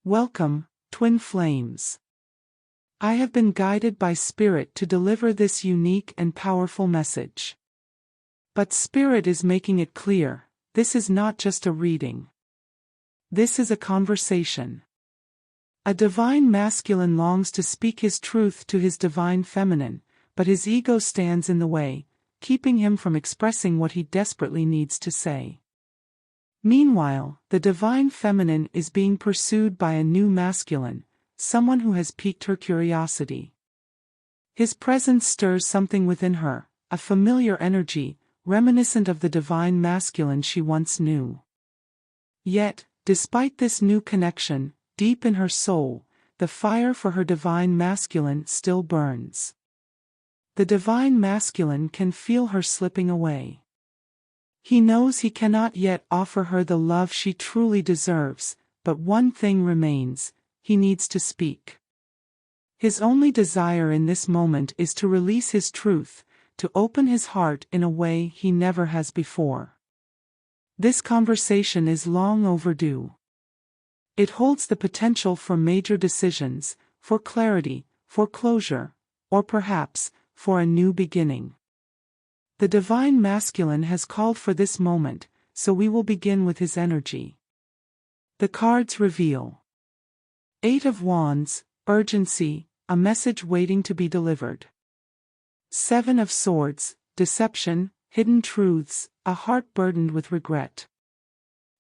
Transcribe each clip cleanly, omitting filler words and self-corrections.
Welcome, twin flames. I have been guided by Spirit to deliver this unique and powerful message. But Spirit is making it clear, this is not just a reading. This is a conversation. A divine masculine longs to speak his truth to his divine feminine, but his ego stands in the way, keeping him from expressing what he desperately needs to say. Meanwhile, the divine feminine is being pursued by a new masculine, someone who has piqued her curiosity. His presence stirs something within her, a familiar energy, reminiscent of the divine masculine she once knew. Yet, despite this new connection, deep in her soul, the fire for her divine masculine still burns. The divine masculine can feel her slipping away. He knows he cannot yet offer her the love she truly deserves, but one thing remains: he needs to speak. His only desire in this moment is to release his truth, to open his heart in a way he never has before. This conversation is long overdue. It holds the potential for major decisions, for clarity, for closure, or perhaps, for a new beginning. The divine masculine has called for this moment, so we will begin with his energy. The cards reveal: 8 of Wands, urgency, a message waiting to be delivered. 7 of Swords, deception, hidden truths, a heart burdened with regret.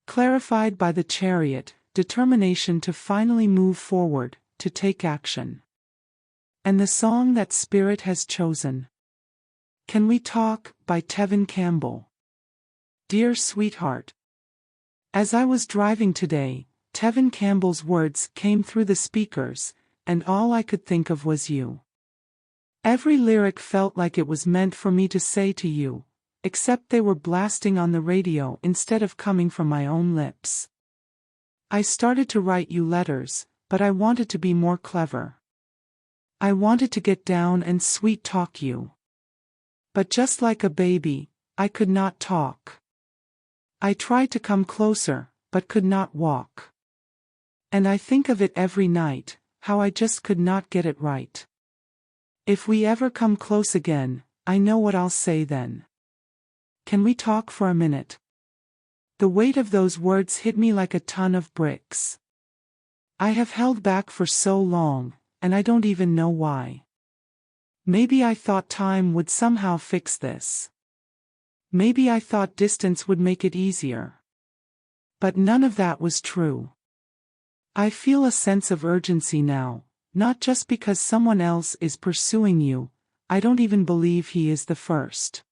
Clarified by the Chariot, determination to finally move forward, to take action. And the song that Spirit has chosen: Can We Talk, by Tevin Campbell. Dear sweetheart. As I was driving today, Tevin Campbell's words came through the speakers, and all I could think of was you. Every lyric felt like it was meant for me to say to you, except they were blasting on the radio instead of coming from my own lips. I started to write you letters, but I wanted to be more clever. I wanted to get down and sweet-talk you. But just like a baby, I could not talk. I tried to come closer, but could not walk. And I think of it every night, how I just could not get it right. If we ever come close again, I know what I'll say then. Can we talk for a minute? The weight of those words hit me like a ton of bricks. I have held back for so long, and I don't even know why. Maybe I thought time would somehow fix this. Maybe I thought distance would make it easier. But none of that was true. I feel a sense of urgency now, not just because someone else is pursuing you. I don't even believe he is the first.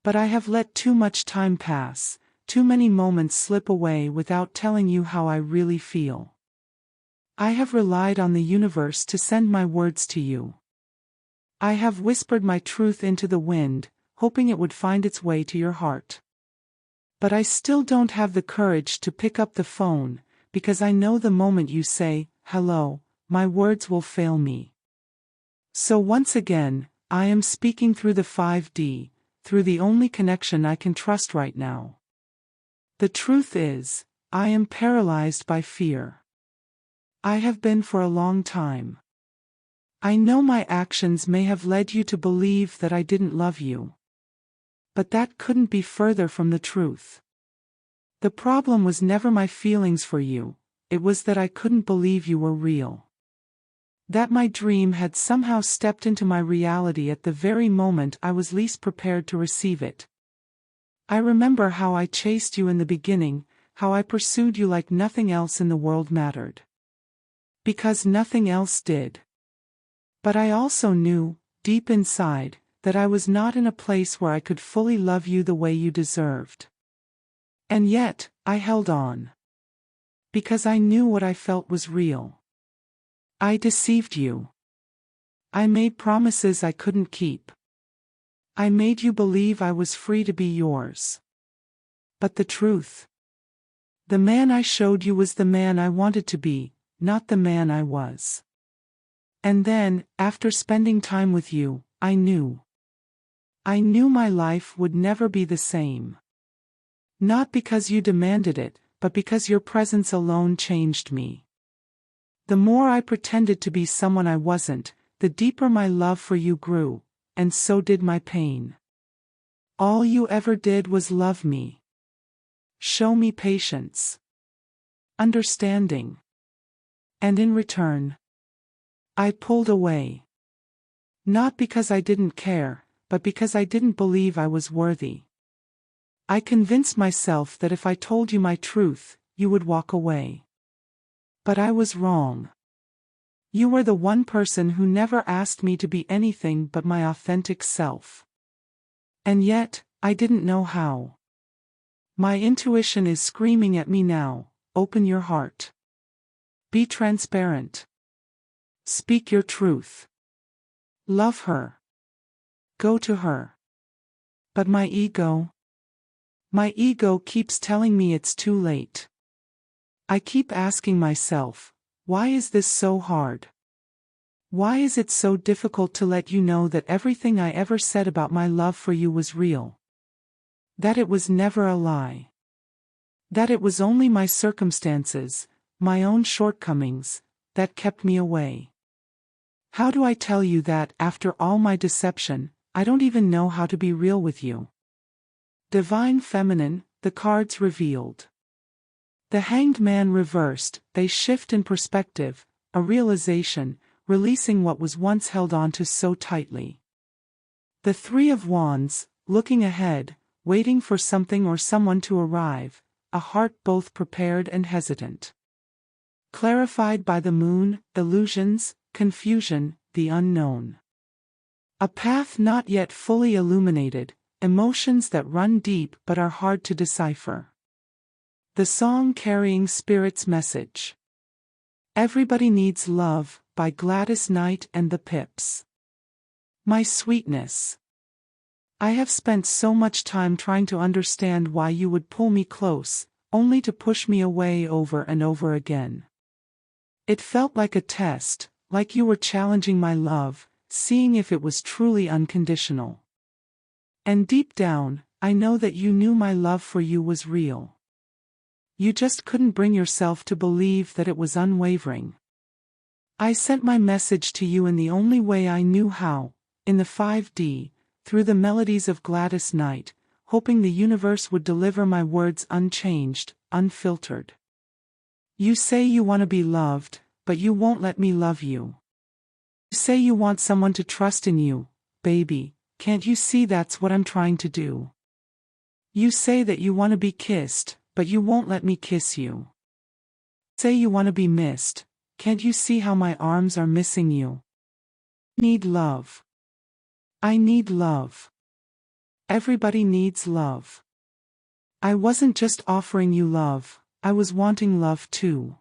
But I have let too much time pass, too many moments slip away without telling you how I really feel. I have relied on the universe to send my words to you. I have whispered my truth into the wind, hoping it would find its way to your heart. But I still don't have the courage to pick up the phone, because I know the moment you say, hello, my words will fail me. So once again, I am speaking through the 5D, through the only connection I can trust right now. The truth is, I am paralyzed by fear. I have been for a long time. I know my actions may have led you to believe that I didn't love you. But that couldn't be further from the truth. The problem was never my feelings for you, it was that I couldn't believe you were real. That my dream had somehow stepped into my reality at the very moment I was least prepared to receive it. I remember how I chased you in the beginning, how I pursued you like nothing else in the world mattered. Because nothing else did. But I also knew, deep inside, that I was not in a place where I could fully love you the way you deserved. And yet, I held on. Because I knew what I felt was real. I deceived you. I made promises I couldn't keep. I made you believe I was free to be yours. But the truth? The man I showed you was the man I wanted to be, not the man I was. And then, after spending time with you, I knew. I knew my life would never be the same. Not because you demanded it, but because your presence alone changed me. The more I pretended to be someone I wasn't, the deeper my love for you grew, and so did my pain. All you ever did was love me. Show me patience. Understanding. And in return, I pulled away. Not because I didn't care, but because I didn't believe I was worthy. I convinced myself that if I told you my truth, you would walk away. But I was wrong. You were the one person who never asked me to be anything but my authentic self. And yet, I didn't know how. My intuition is screaming at me now, open your heart. Be transparent. Speak your truth. Love her. Go to her. But my ego keeps telling me it's too late. I keep asking myself, why is this so hard? Why is it so difficult to let you know that everything I ever said about my love for you was real? That it was never a lie. That it was only my circumstances, my own shortcomings, that kept me away. How do I tell you that, after all my deception, I don't even know how to be real with you? Divine Feminine, the cards revealed. The Hanged Man reversed, they shift in perspective, a realization, releasing what was once held on to so tightly. The Three of Wands, looking ahead, waiting for something or someone to arrive, a heart both prepared and hesitant. Clarified by the moon, illusions, confusion, the unknown. A path not yet fully illuminated, emotions that run deep but are hard to decipher. The song carrying Spirit's message. Everybody Needs Love, by Gladys Knight and the Pips. My sweetness. I have spent so much time trying to understand why you would pull me close, only to push me away over and over again. It felt like a test, like you were challenging my love, seeing if it was truly unconditional. And deep down, I know that you knew my love for you was real. You just couldn't bring yourself to believe that it was unwavering. I sent my message to you in the only way I knew how, in the 5D, through the melodies of Gladys Knight, hoping the universe would deliver my words unchanged, unfiltered. You say you want to be loved, but you won't let me love you. You say you want someone to trust in you, baby, can't you see that's what I'm trying to do? You say that you want to be kissed, but you won't let me kiss you. Say you want to be missed, can't you see how my arms are missing you? I need love. I need love. Everybody needs love. I wasn't just offering you love, I was wanting love too.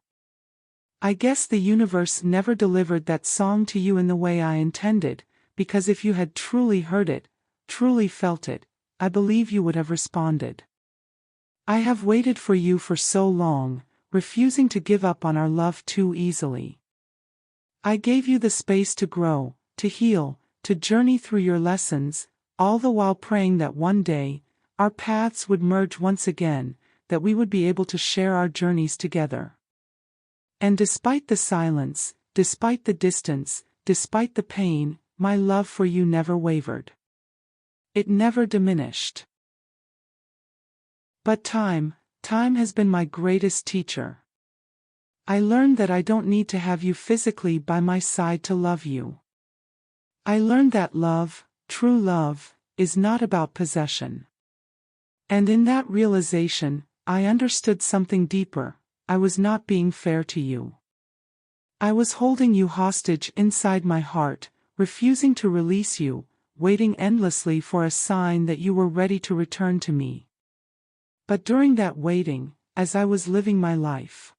I guess the universe never delivered that song to you in the way I intended, because if you had truly heard it, truly felt it, I believe you would have responded. I have waited for you for so long, refusing to give up on our love too easily. I gave you the space to grow, to heal, to journey through your lessons, all the while praying that one day, our paths would merge once again, that we would be able to share our journeys together. And despite the silence, despite the distance, despite the pain, my love for you never wavered. It never diminished. But time has been my greatest teacher. I learned that I don't need to have you physically by my side to love you. I learned that love, true love, is not about possession. And in that realization, I understood something deeper. I was not being fair to you. I was holding you hostage inside my heart, refusing to release you, waiting endlessly for a sign that you were ready to return to me. But during that waiting, as I was living my life,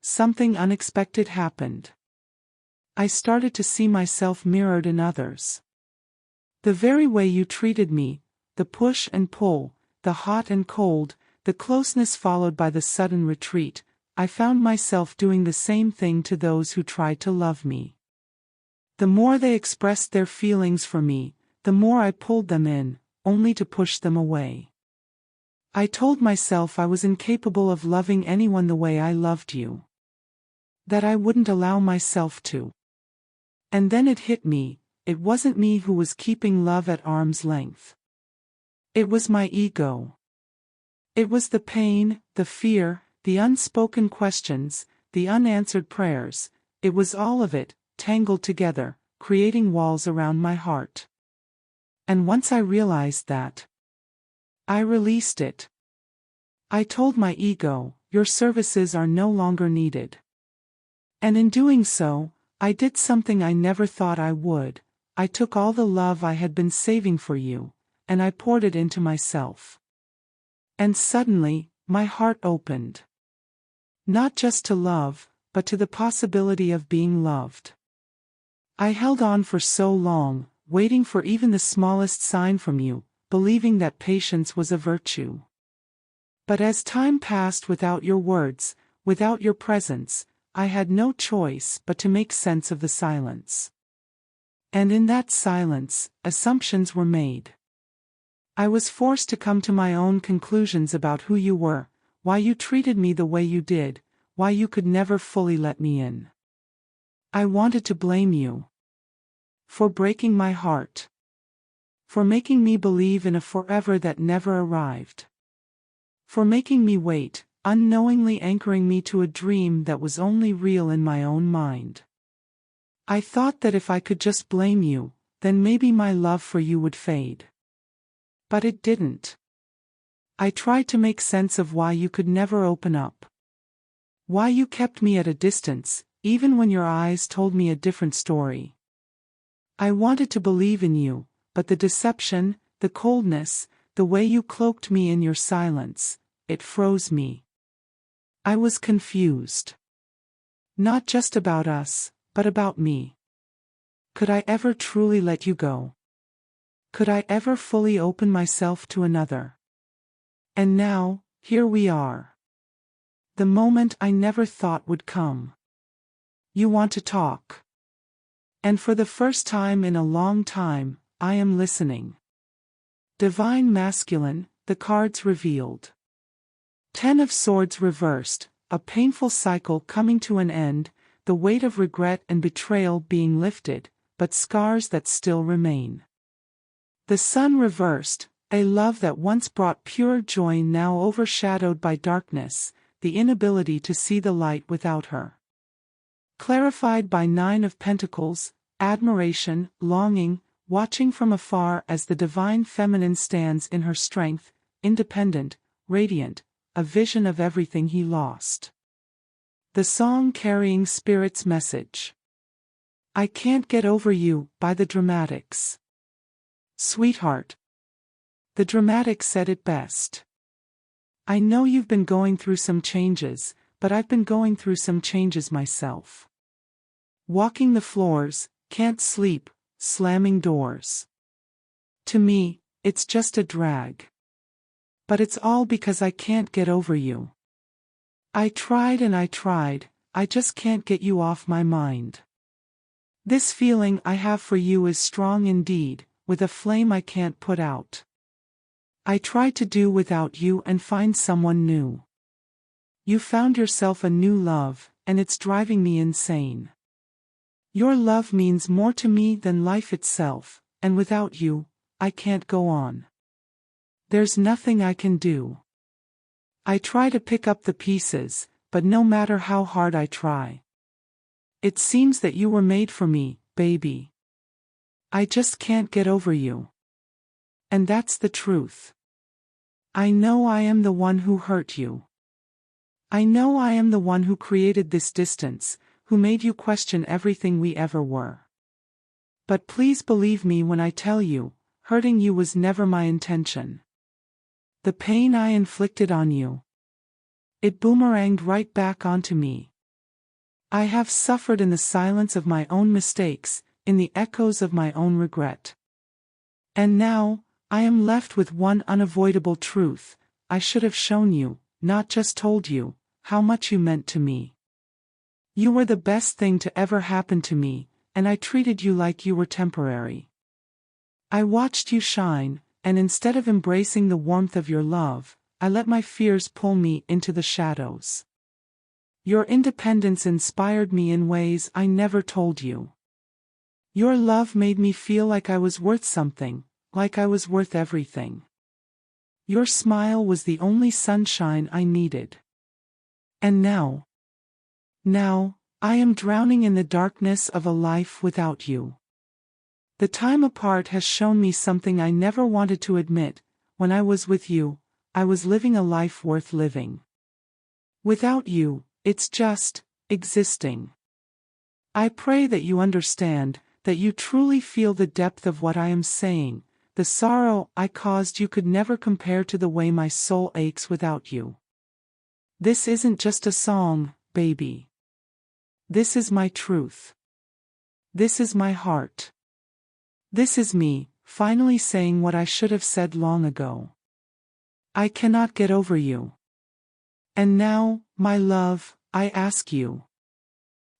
something unexpected happened. I started to see myself mirrored in others. The very way you treated me, the push and pull, the hot and cold, the closeness followed by the sudden retreat, I found myself doing the same thing to those who tried to love me. The more they expressed their feelings for me, the more I pulled them in, only to push them away. I told myself I was incapable of loving anyone the way I loved you. that I wouldn't allow myself to. And then it hit me, it wasn't me who was keeping love at arm's length. It was my ego. It was the pain, the fear, the unspoken questions, the unanswered prayers, it was all of it, tangled together, creating walls around my heart. And once I realized that, I released it. I told my ego, your services are no longer needed. And in doing so, I did something I never thought I would. I took all the love I had been saving for you, and I poured it into myself. And suddenly, my heart opened. Not just to love, but to the possibility of being loved. I held on for so long, waiting for even the smallest sign from you, believing that patience was a virtue. But as time passed without your words, without your presence, I had no choice but to make sense of the silence. And in that silence, assumptions were made. I was forced to come to my own conclusions about who you were, why you treated me the way you did, why you could never fully let me in. I wanted to blame you. For breaking my heart. For making me believe in a forever that never arrived. For making me wait, unknowingly anchoring me to a dream that was only real in my own mind. I thought that if I could just blame you, then maybe my love for you would fade. But it didn't. I tried to make sense of why you could never open up. Why you kept me at a distance, even when your eyes told me a different story. I wanted to believe in you, but the deception, the coldness, the way you cloaked me in your silence, it froze me. I was confused. Not just about us, but about me. Could I ever truly let you go? Could I ever fully open myself to another? And now, here we are. The moment I never thought would come. You want to talk. And for the first time in a long time, I am listening. Divine Masculine, the cards revealed. 10 of Swords reversed, a painful cycle coming to an end, the weight of regret and betrayal being lifted, but scars that still remain. The Sun reversed, a love that once brought pure joy now overshadowed by darkness, the inability to see the light without her. Clarified by 9 of Pentacles, admiration, longing, watching from afar as the divine feminine stands in her strength, independent, radiant, a vision of everything he lost. The song carrying Spirit's message. I Can't Get Over You, by the Dramatics. Sweetheart. The Dramatics said it best. I know you've been going through some changes, but I've been going through some changes myself. Walking the floors, can't sleep, slamming doors. To me, it's just a drag. But it's all because I can't get over you. I tried and I tried, I just can't get you off my mind. This feeling I have for you is strong indeed, with a flame I can't put out. I try to do without you and find someone new. You found yourself a new love, and it's driving me insane. Your love means more to me than life itself, and without you, I can't go on. There's nothing I can do. I try to pick up the pieces, but no matter how hard I try. It seems that you were made for me, baby. I just can't get over you. And that's the truth. I know I am the one who hurt you. I know I am the one who created this distance, who made you question everything we ever were. But please believe me when I tell you, hurting you was never my intention. The pain I inflicted on you, it boomeranged right back onto me. I have suffered in the silence of my own mistakes, in the echoes of my own regret. And now, I am left with one unavoidable truth: I should have shown you, not just told you, how much you meant to me. You were the best thing to ever happen to me, and I treated you like you were temporary. I watched you shine, and instead of embracing the warmth of your love, I let my fears pull me into the shadows. Your independence inspired me in ways I never told you. Your love made me feel like I was worth something, like I was worth everything. Your smile was the only sunshine I needed. And now, I am drowning in the darkness of a life without you. The time apart has shown me something I never wanted to admit. When I was with you, I was living a life worth living. Without you, it's just existing. I pray that you understand, that you truly feel the depth of what I am saying. The sorrow I caused you could never compare to the way my soul aches without you. This isn't just a song, baby. This is my truth. This is my heart. This is me, finally saying what I should have said long ago. I cannot get over you. And now, my love, I ask you.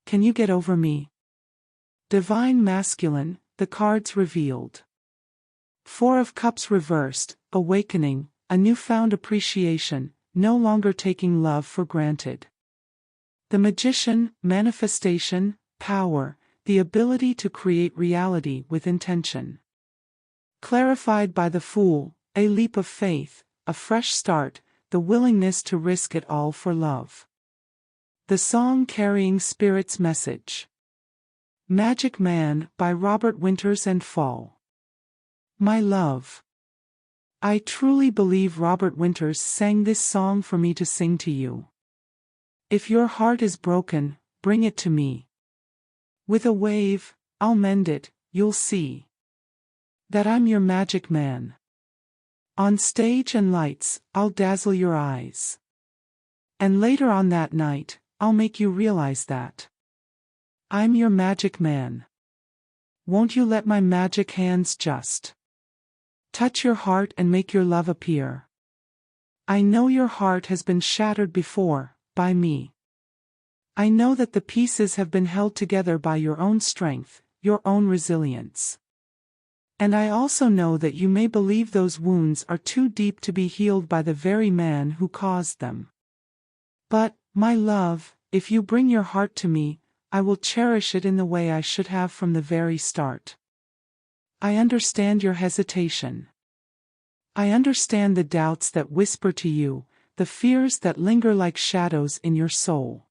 Can you get over me? Divine Masculine, the cards revealed. 4 of Cups reversed, awakening, a newfound appreciation, no longer taking love for granted. The Magician, manifestation, power, the ability to create reality with intention. Clarified by the Fool, a leap of faith, a fresh start, the willingness to risk it all for love. The Song Carrying Spirit's Message. Magic Man, by Robert Winters and Fall. My love. I truly believe Robert Winters sang this song for me to sing to you. If your heart is broken, bring it to me. With a wave, I'll mend it, you'll see. That I'm your magic man. On stage and lights, I'll dazzle your eyes. And later on that night, I'll make you realize that I'm your magic man. Won't you let my magic hands just touch your heart and make your love appear? I know your heart has been shattered before, by me. I know that the pieces have been held together by your own strength, your own resilience. And I also know that you may believe those wounds are too deep to be healed by the very man who caused them. But, my love, if you bring your heart to me, I will cherish it in the way I should have from the very start. I understand your hesitation. I understand the doubts that whisper to you, the fears that linger like shadows in your soul.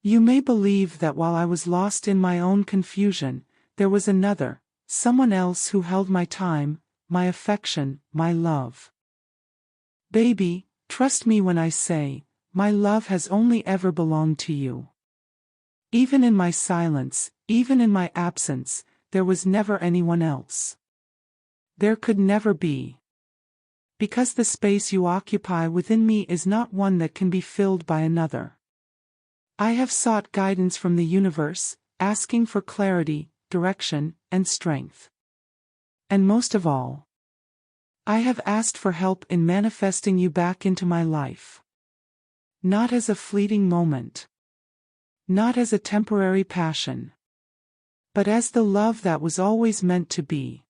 You may believe that while I was lost in my own confusion, there was another, someone else who held my time, my affection, my love. Baby, trust me when I say, my love has only ever belonged to you. Even in my silence, even in my absence, there was never anyone else. There could never be. Because the space you occupy within me is not one that can be filled by another. I have sought guidance from the universe, asking for clarity, direction, and strength. And most of all, I have asked for help in manifesting you back into my life. Not as a fleeting moment. Not as a temporary passion. But as the love that was always meant to be.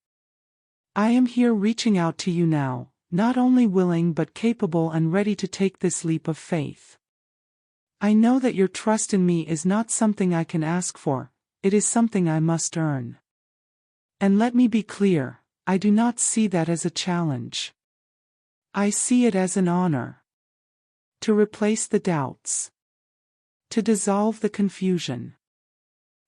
I am here reaching out to you now, not only willing but capable and ready to take this leap of faith. I know that your trust in me is not something I can ask for, it is something I must earn. And let me be clear, I do not see that as a challenge. I see it as an honor. To replace the doubts. To dissolve the confusion.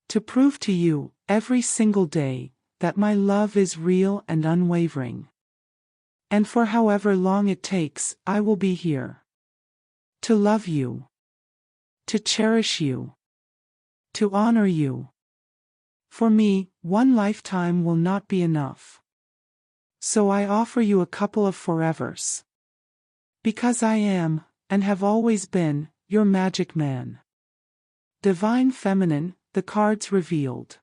To prove to you, every single day, that my love is real and unwavering. And for however long it takes, I will be here. To love you. To cherish you. To honor you. For me, one lifetime will not be enough. So I offer you a couple of forevers. Because I am, and have always been, your magic man. Divine Feminine, the cards revealed.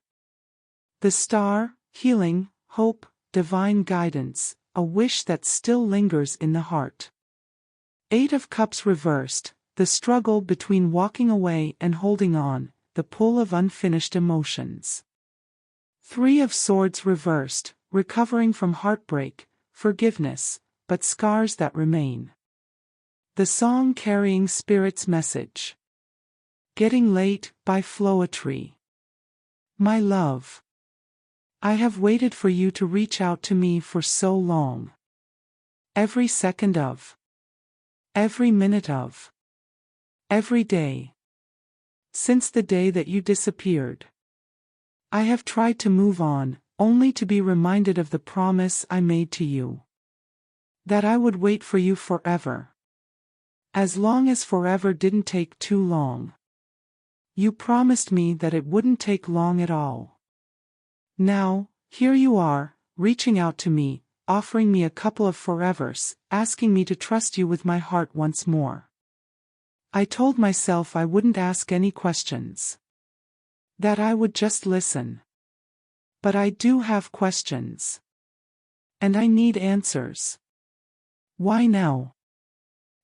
The Star, healing, hope, divine guidance, a wish that still lingers in the heart. 8 of Cups reversed, the struggle between walking away and holding on, the pull of unfinished emotions. 3 of Swords reversed, recovering from heartbreak, forgiveness, but scars that remain. The Song Carrying Spirit's Message. Getting Late by Floetry. My love. I have waited for you to reach out to me for so long. Every second of. Every minute of. Every day. Since the day that you disappeared. I have tried to move on, only to be reminded of the promise I made to you. That I would wait for you forever. As long as forever didn't take too long. You promised me that it wouldn't take long at all. Now, here you are, reaching out to me, offering me a couple of forevers, asking me to trust you with my heart once more. I told myself I wouldn't ask any questions. That I would just listen. But I do have questions. And I need answers. Why now?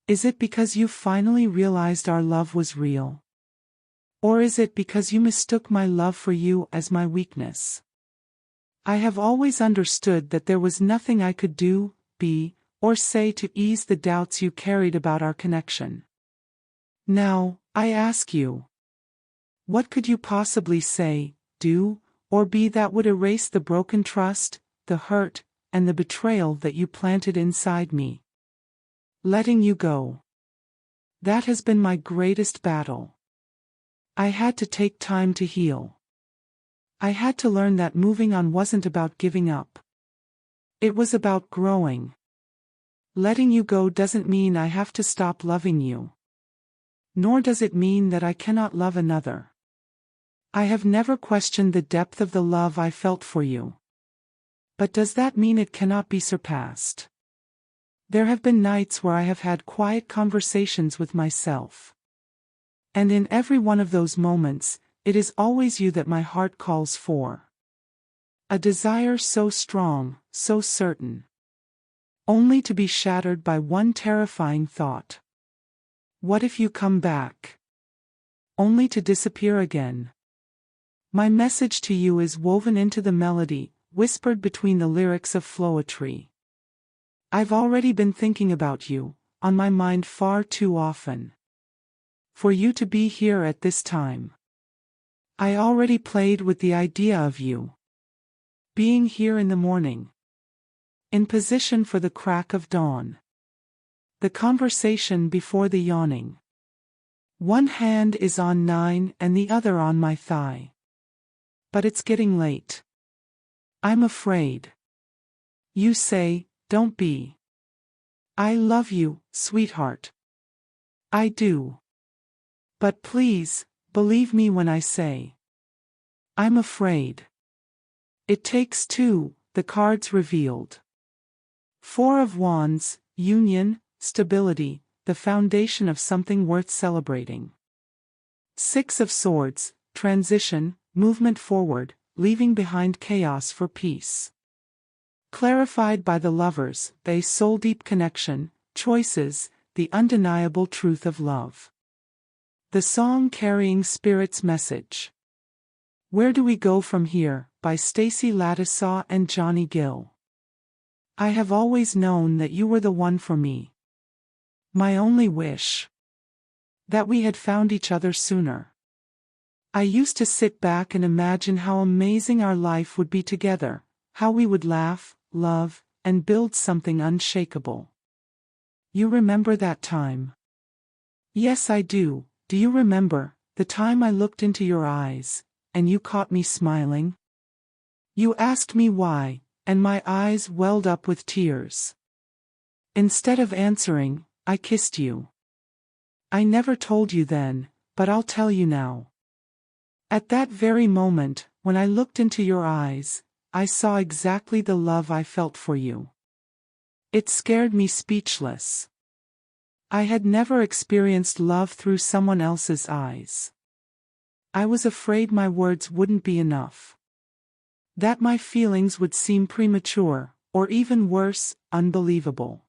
Is it because you finally realized our love was real? Or is it because you mistook my love for you as my weakness? I have always understood that there was nothing I could do, be, or say to ease the doubts you carried about our connection. Now, I ask you. What could you possibly say, do, or be that would erase the broken trust, the hurt, and the betrayal that you planted inside me? Letting you go. That has been my greatest battle. I had to take time to heal. I had to learn that moving on wasn't about giving up. It was about growing. Letting you go doesn't mean I have to stop loving you. Nor does it mean that I cannot love another. I have never questioned the depth of the love I felt for you. But does that mean it cannot be surpassed? There have been nights where I have had quiet conversations with myself. And in every one of those moments, it is always you that my heart calls for. A desire so strong, so certain. Only to be shattered by one terrifying thought. What if you come back? Only to disappear again. My message to you is woven into the melody, whispered between the lyrics of Floetry. I've already been thinking about you, on my mind far too often. For you to be here at this time. I already played with the idea of you. Being here in the morning. In position for the crack of dawn. The conversation before the yawning. One hand is on 9 and the other on my thigh. But it's getting late. I'm afraid. You say, don't be. I love you, sweetheart. I do. But please, believe me when I say. I'm afraid. It takes two, the cards revealed. 4 of Wands, union, stability, the foundation of something worth celebrating. 6 of Swords, transition, movement forward, leaving behind chaos for peace. Clarified by the lovers, a soul-deep connection, choices, the undeniable truth of love. The song carrying Spirit's message. Where Do We Go From Here, by Stacey Lattisaw and Johnny Gill. I have always known that you were the one for me. My only wish. That we had found each other sooner. I used to sit back and imagine how amazing our life would be together, how we would laugh, love, and build something unshakable. You remember that time? Yes, I do. Do you remember, the time I looked into your eyes, and you caught me smiling? You asked me why, and my eyes welled up with tears. Instead of answering, I kissed you. I never told you then, but I'll tell you now. At that very moment, when I looked into your eyes, I saw exactly the love I felt for you. It scared me speechless. I had never experienced love through someone else's eyes. I was afraid my words wouldn't be enough. That my feelings would seem premature, or even worse, unbelievable.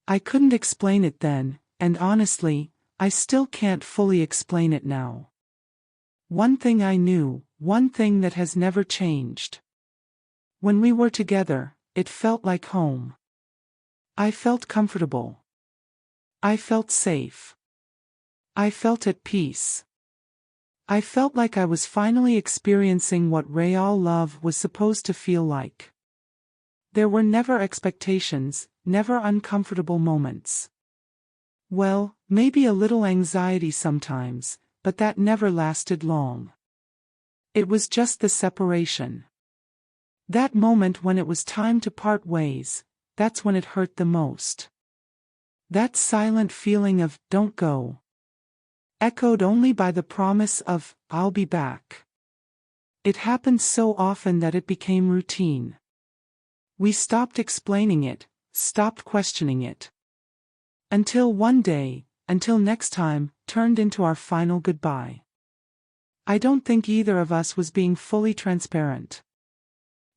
I couldn't explain it then, and honestly, I still can't fully explain it now. One thing I knew, one thing that has never changed. When we were together, it felt like home. I felt comfortable. I felt safe. I felt at peace. I felt like I was finally experiencing what real love was supposed to feel like. There were never expectations, never uncomfortable moments. Well, maybe a little anxiety sometimes, but that never lasted long. It was just the separation. That moment when it was time to part ways, that's when it hurt the most. That silent feeling of, don't go, echoed only by the promise of, I'll be back. It happened so often that it became routine. We stopped explaining it, stopped questioning it. Until one day, until next time, turned into our final goodbye. I don't think either of us was being fully transparent.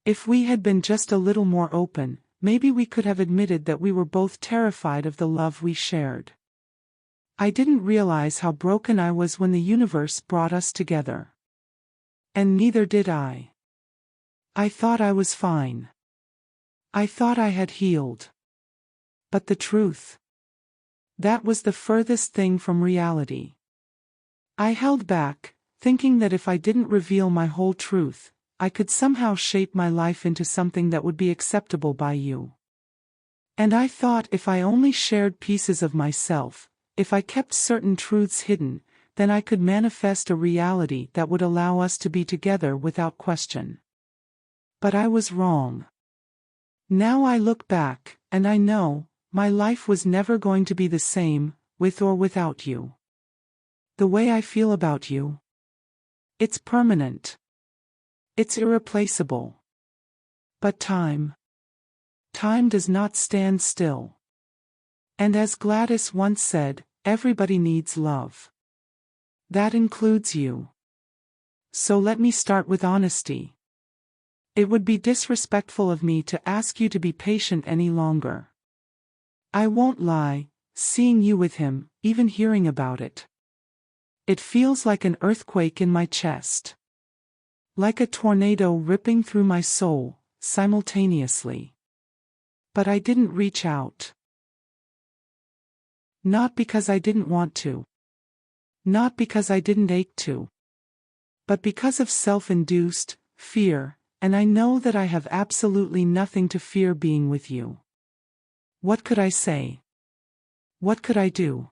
If we had been just a little more open, maybe we could have admitted that we were both terrified of the love we shared. I didn't realize how broken I was when the universe brought us together. And neither did I. I thought I was fine. I thought I had healed. But the truth? That was the furthest thing from reality. I held back, thinking that if I didn't reveal my whole truth, I could somehow shape my life into something that would be acceptable by you. And I thought if I only shared pieces of myself, if I kept certain truths hidden, then I could manifest a reality that would allow us to be together without question. But I was wrong. Now I look back, and I know, my life was never going to be the same, with or without you. The way I feel about you, it's permanent. It's irreplaceable. But time does not stand still. And as Gladys once said, everybody needs love. That includes you. So let me start with honesty. It would be disrespectful of me to ask you to be patient any longer. I won't lie, seeing you with him, even hearing about it. It feels like an earthquake in my chest. Like a tornado ripping through my soul, simultaneously. But I didn't reach out. Not because I didn't want to. Not because I didn't ache to. But because of self-induced fear, and I know that I have absolutely nothing to fear being with you. What could I say? What could I do?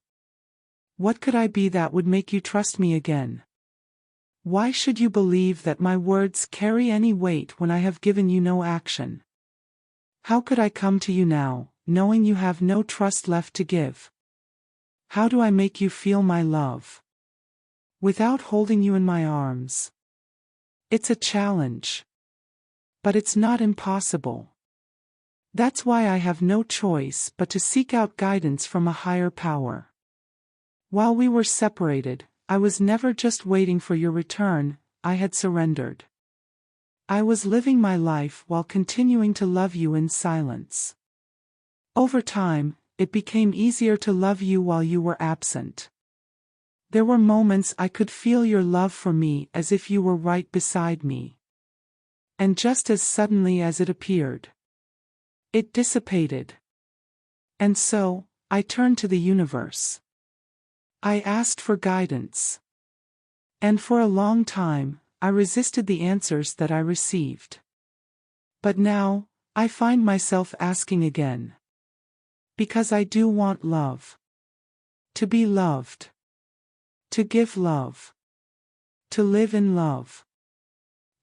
What could I be that would make you trust me again? Why should you believe that my words carry any weight when I have given you no action? How could I come to you now, knowing you have no trust left to give? How do I make you feel my love? Without holding you in my arms. It's a challenge. But it's not impossible. That's why I have no choice but to seek out guidance from a higher power. While we were separated, I was never just waiting for your return, I had surrendered. I was living my life while continuing to love you in silence. Over time, it became easier to love you while you were absent. There were moments I could feel your love for me as if you were right beside me. And just as suddenly as it appeared, it dissipated. And so, I turned to the universe. I asked for guidance. And for a long time, I resisted the answers that I received. But now, I find myself asking again. Because I do want love. To be loved. To give love. To live in love.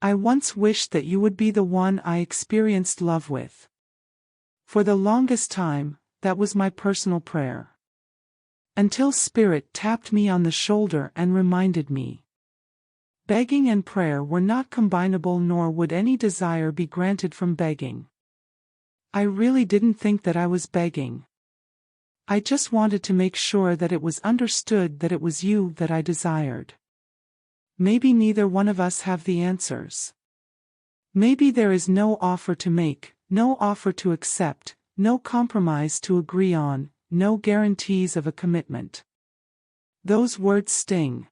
I once wished that you would be the one I experienced love with. For the longest time, that was my personal prayer. Until Spirit tapped me on the shoulder and reminded me. Begging and prayer were not combinable, nor would any desire be granted from begging. I really didn't think that I was begging. I just wanted to make sure that it was understood that it was you that I desired. Maybe neither one of us have the answers. Maybe there is no offer to make, no offer to accept, no compromise to agree on, no guarantees of a commitment. Those words sting.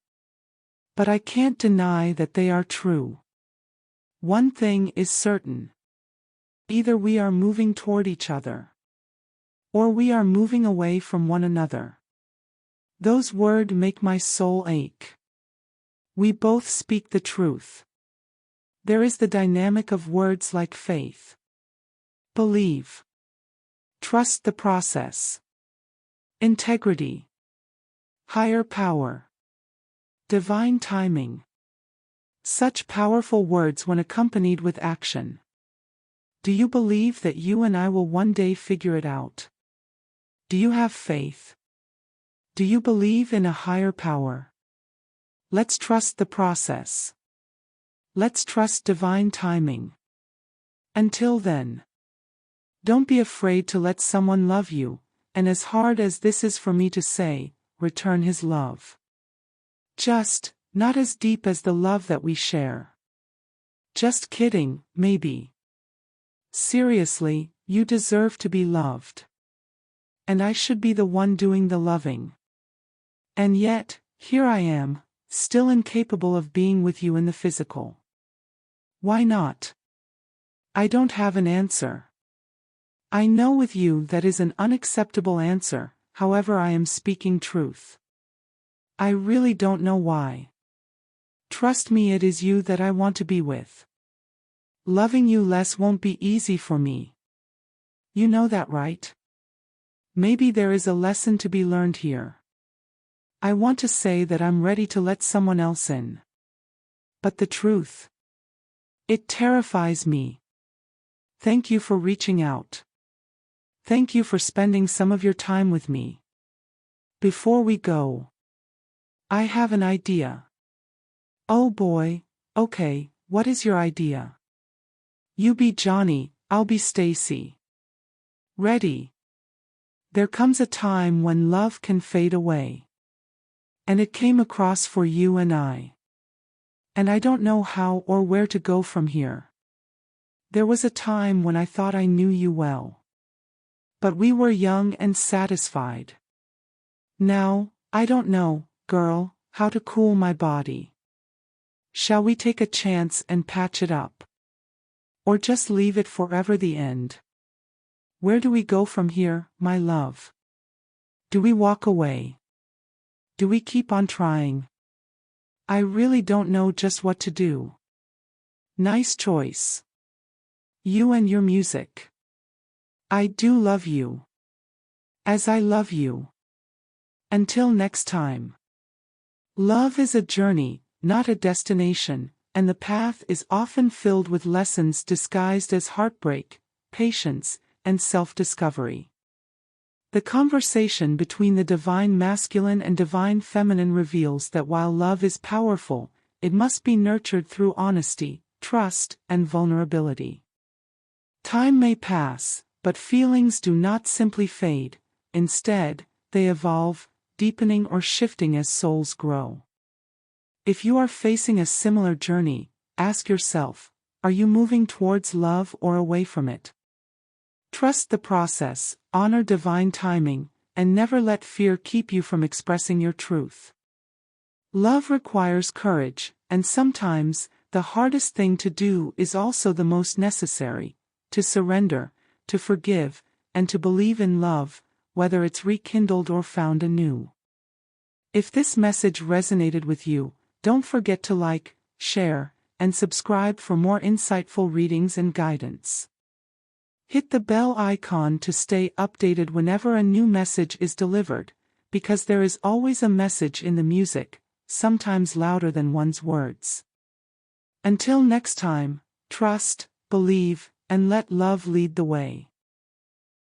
But I can't deny that they are true. One thing is certain. Either we are moving toward each other, or we are moving away from one another. Those words make my soul ache. We both speak the truth. There is the dynamic of words like faith, believe, trust the process, integrity, higher power, divine timing. Such powerful words when accompanied with action. Do you believe that you and I will one day figure it out? Do you have faith? Do you believe in a higher power? Let's trust the process. Let's trust divine timing. Until then, don't be afraid to let someone love you, and as hard as this is for me to say, return his love. Just, not as deep as the love that we share. Just kidding, maybe. Seriously, you deserve to be loved. And I should be the one doing the loving. And yet, here I am, still incapable of being with you in the physical. Why not? I don't have an answer. I know with you that is an unacceptable answer, however I am speaking truth. I really don't know why. Trust me, it is you that I want to be with. Loving you less won't be easy for me. You know that, right? Maybe there is a lesson to be learned here. I want to say that I'm ready to let someone else in. But the truth, it terrifies me. Thank you for reaching out. Thank you for spending some of your time with me. Before we go, I have an idea. Oh boy, okay, what is your idea? You be Johnny, I'll be Stacy. Ready? There comes a time when love can fade away. And it came across for you and I. And I don't know how or where to go from here. There was a time when I thought I knew you well. But we were young and satisfied. Now, I don't know, girl, how to cool my body. Shall we take a chance and patch it up? Or just leave it forever the end? Where do we go from here, my love? Do we walk away? Do we keep on trying? I really don't know just what to do. Nice choice. You and your music. I do love you. As I love you. Until next time. Love is a journey, not a destination, and the path is often filled with lessons disguised as heartbreak, patience, and self-discovery. The conversation between the divine masculine and divine feminine reveals that while love is powerful, it must be nurtured through honesty, trust, and vulnerability. Time may pass, but feelings do not simply fade. Instead, they evolve, deepening or shifting as souls grow. If you are facing a similar journey, ask yourself, are you moving towards love or away from it? Trust the process, honor divine timing, and never let fear keep you from expressing your truth. Love requires courage, and sometimes, the hardest thing to do is also the most necessary: to surrender, to forgive, and to believe in love, whether it's rekindled or found anew. If this message resonated with you, don't forget to like, share, and subscribe for more insightful readings and guidance. Hit the bell icon to stay updated whenever a new message is delivered, because there is always a message in the music, sometimes louder than one's words. Until next time, trust, believe, and let love lead the way.